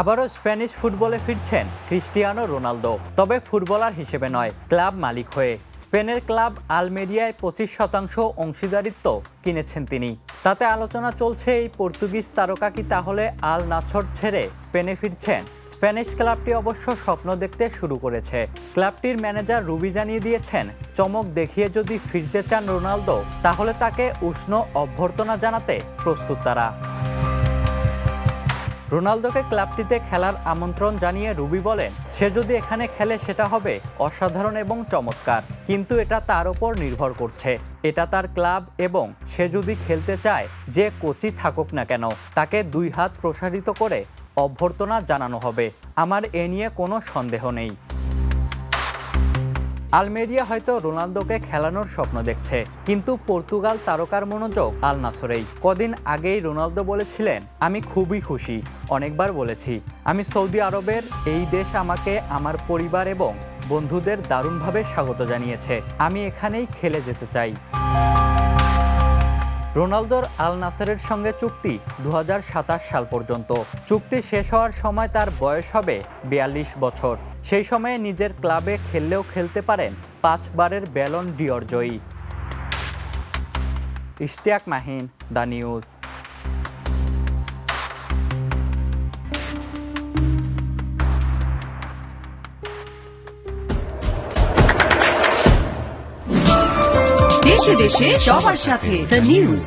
আবারও স্প্যানিশ ফুটবলে ফিরছেন ক্রিস্টিয়ানো রোনালদো, তবে ফুটবলার হিসেবে নয়, ক্লাব মালিক হয়ে। স্পেনের ক্লাব আলমেরিয়ায় 25% অংশীদারিত্ব কিনেছেন তিনি। তাতে আলোচনা চলছে এই পর্তুগিজ তারকা কি তাহলে আল নাছর ছেড়ে স্পেনে ফিরছেন। স্প্যানিশ ক্লাবটি অবশ্য স্বপ্ন দেখতে শুরু করেছে। ক্লাবটির ম্যানেজার রুবি জানিয়ে দিয়েছেন, চমক দেখিয়ে যদি ফিরতে চান রোনালদো, তাহলে তাকে উষ্ণ অভ্যর্থনা জানাতে প্রস্তুত তারা। রোনালদোকে ক্লাবটিতে খেলার আমন্ত্রণ জানিয়ে রুবি বলেন, সে যদি এখানে খেলে সেটা হবে অসাধারণ এবং চমৎকার, কিন্তু এটা তার উপর নির্ভর করছে। এটা তার ক্লাব এবং সে যদি খেলতে চায়, যে কোচই থাকুক না কেন, তাকে 2 হাত প্রসারিত করে অভ্যর্থনা জানানো হবে। আমার এ নিয়ে কোনো সন্দেহ নেই। আলমেরিয়া হয়তো রোনালদোকে খেলানোর স্বপ্ন দেখছে, কিন্তু পর্তুগাল তারকার মনোযোগ আল নাসরেই। কদিন আগেই রোনালদো বলেছিলেন, আমি খুবই খুশি, অনেকবার বলেছি, আমি সৌদি আরবের এই দেশ আমাকে আমার পরিবার এবং বন্ধুদের দারুণভাবে স্বাগত জানিয়েছে, আমি এখানেই খেলে যেতে চাই। রোনালদোর আল নাসরের সঙ্গে চুক্তি 2027 সাল পর্যন্ত। চুক্তি শেষ হওয়ার সময় তার বয়স হবে 42 বছর। সেই সময়ে নিজের ক্লাবে খেললেও খেলতে পারেন 5 বারের ব্যালন ডি'র জয়ী। Ishtiaq Mahin, The News. দেশে দেশে সবার সাথে দ্য নিউজ।